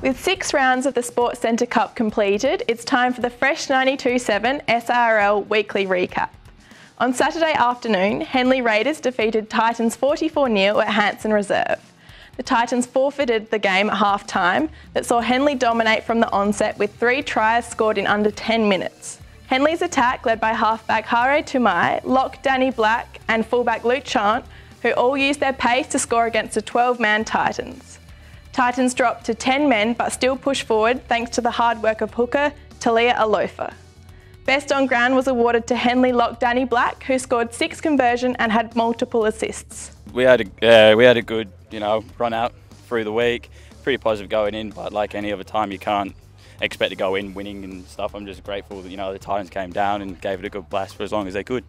With 6 rounds of the Sports Centre Cup completed, it's time for the Fresh 92.7 SARL weekly recap. On Saturday afternoon, Henley Raiders defeated Titans 44-0 at Hanson Reserve. The Titans forfeited the game at half-time that saw Henley dominate from the onset with 3 tries scored in under 10 minutes. Henley's attack, led by halfback Hare Tumai, lock Danny Black and fullback Luke Chant, who all used their pace to score against the 12-man Titans. Titans dropped to 10 men but still pushed forward thanks to the hard work of hooker Talia Alofa. Best on ground was awarded to Henley lock Danny Black, who scored 6 conversion and had multiple assists. We had a good, run out through the week. Pretty positive going in, but like any other time, you can't expect to go in winning and stuff. I'm just grateful that the Titans came down and gave it a good blast for as long as they could.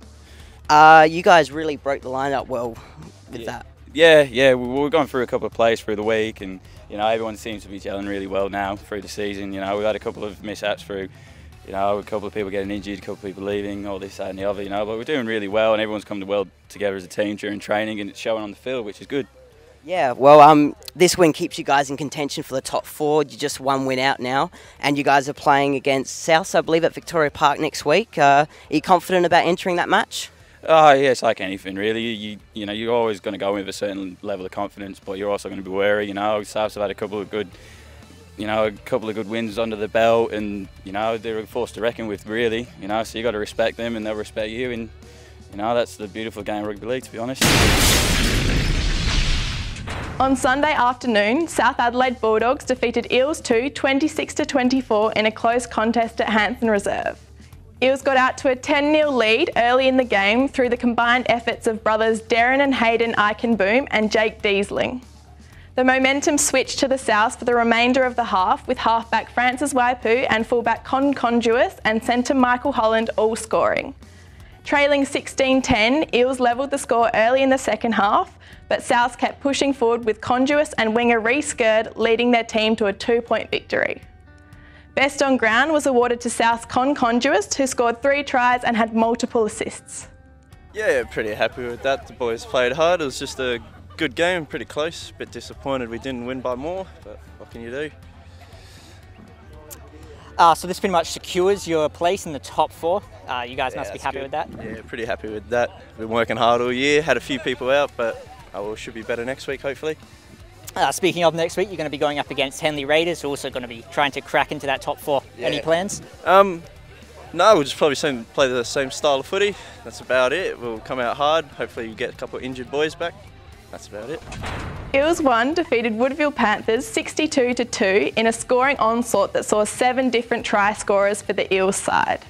You guys really broke the line up well with that. Yeah, we were going through a couple of plays through the week, and everyone seems to be gelling really well now through the season. We had a couple of mishaps through, a couple of people getting injured, a couple of people leaving, all this, that and the other, but we're doing really well, and everyone's come well together as a team during training, and it's showing on the field, which is good. Yeah, well, this win keeps you guys in contention for the top 4. You're just 1 win out now, and you guys are playing against South, I believe, at Victoria Park next week. Are you confident about entering that match? Oh yeah, it's like anything really. You're always going to go in with a certain level of confidence, but you're also going to be wary. Souths have had a couple of good wins under the belt, and they're a force to reckon with, really. So you got to respect them, and they'll respect you, and that's the beautiful game of rugby league, to be honest. On Sunday afternoon, South Adelaide Bulldogs defeated Eels 2 26-24 in a close contest at Hanson Reserve. Eels got out to a 10-0 lead early in the game through the combined efforts of brothers Darren and Hayden Eichenboom and Jake Diesling. The momentum switched to the South for the remainder of the half, with halfback Francis Waipu and fullback Con Conduis and centre Michael Holland all scoring. Trailing 16-10, Eels levelled the score early in the second half, but South kept pushing forward with Conduis and winger Reece Gerd leading their team to a 2-point victory. Best on ground was awarded to South's Con Conduis, who scored 3 tries and had multiple assists. Yeah, pretty happy with that. The boys played hard. It was just a good game, pretty close. A bit disappointed we didn't win by more, but what can you do? So this pretty much secures your place in the top 4. You guys must be happy with that? Yeah, pretty happy with that. Been working hard all year, had a few people out, but should be better next week, hopefully. Speaking of next week, you're going to be going up against Henley Raiders, who are also going to be trying to crack into that top 4. Yeah. Any plans? No, we'll just probably play the same style of footy. That's about it. We'll come out hard. Hopefully you get a couple of injured boys back. That's about it. Eels 1 defeated Woodville Panthers 62-2 in a scoring onslaught that saw 7 different try scorers for the Eels side.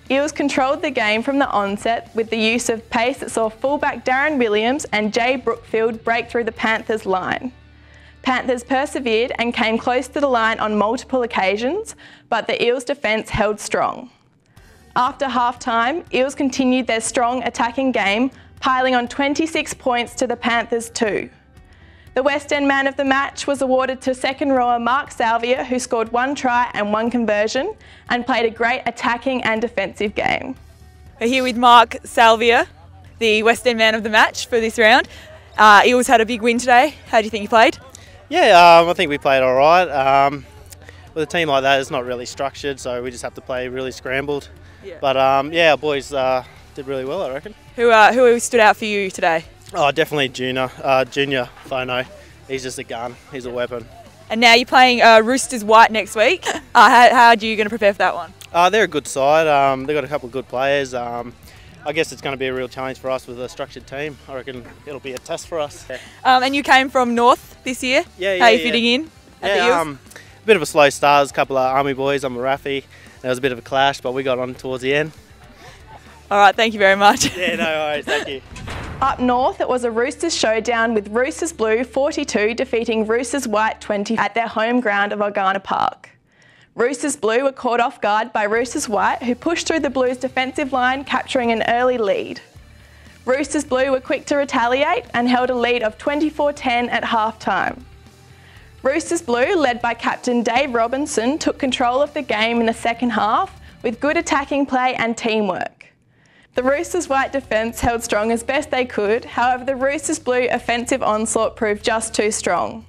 Eels controlled the game from the onset with the use of pace that saw fullback Darren Williams and Jay Brookfield break through the Panthers line. Panthers persevered and came close to the line on multiple occasions, but the Eels' defence held strong. After half-time, Eels continued their strong attacking game, piling on 26 points to the Panthers 2. The West End man of the match was awarded to second rower Mark Salvia, who scored 1 try and 1 conversion and played a great attacking and defensive game. We're here with Mark Salvia, the West End man of the match for this round. Eels had a big win today. How do you think you played? Yeah, I think we played all right. With a team like that, it's not really structured, so we just have to play really scrambled. Yeah. But our boys did really well, I reckon. Who stood out for you today? Oh, definitely Junior Fono. He's just a gun. He's a weapon. And now you're playing Roosters White next week. How are you going to prepare for that one? They're a good side. They've got a couple of good players. I guess it's going to be a real challenge for us with a structured team. I reckon it'll be a test for us. Yeah. And you came from North this year. Yeah. How are you fitting in at the Eels? A bit of a slow start. There's a couple of Army boys. I'm a Raffy. There was a bit of a clash, but we got on towards the end. All right, thank you very much. Yeah, no worries. Thank you. Up north, it was a Roosters showdown with Roosters Blue 42 defeating Roosters White 20 at their home ground of Organa Park. Roosters Blue were caught off guard by Roosters White, who pushed through the Blues' defensive line, capturing an early lead. Roosters Blue were quick to retaliate and held a lead of 24-10 at half-time. Roosters Blue, led by captain Dave Robinson, took control of the game in the second half with good attacking play and teamwork. The Roosters White defence held strong as best they could, however the Roosters Blue offensive onslaught proved just too strong.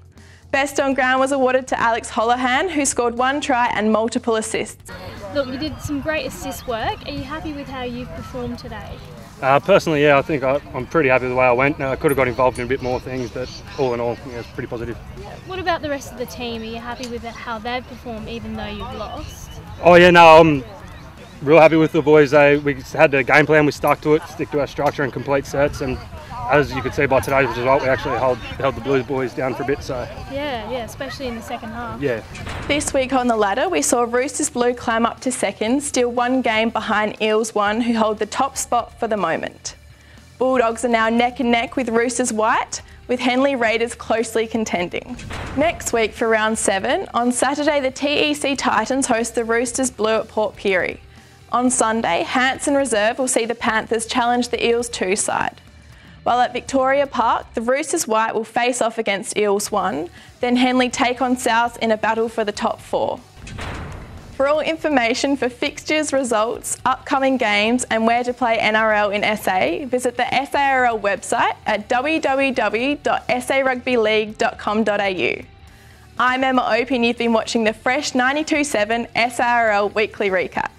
Best on ground was awarded to Alex Holohan, who scored 1 try and multiple assists. Look, you did some great assist work. Are you happy with how you've performed today? Personally, yeah, I think I'm pretty happy with the way I went. I could have got involved in a bit more things, but all in all, yeah, it's pretty positive. What about the rest of the team? Are you happy with how they've performed even though you've lost? Oh yeah, no, I'm real happy with the boys. We had the game plan, we stuck to it, stick to our structure and complete sets, and as you could see by today's result, we actually held the Blues boys down for a bit. So yeah, especially in the second half. Yeah. This week on the ladder, we saw Roosters Blue climb up to second, still 1 game behind Eels 1, who hold the top spot for the moment. Bulldogs are now neck and neck with Roosters White, with Henley Raiders closely contending. Next week for round 7, on Saturday the TEC Titans host the Roosters Blue at Port Pirie. On Sunday, Hanson Reserve will see the Panthers challenge the Eels 2 side. While at Victoria Park, the Roosters White will face off against Eels 1, then Henley take on South in a battle for the top 4. For all information for fixtures, results, upcoming games and where to play NRL in SA, visit the SARL website at www.sarugbyleague.com.au. I'm Emma Ope and you've been watching the fresh 92.7 SARL Weekly Recap.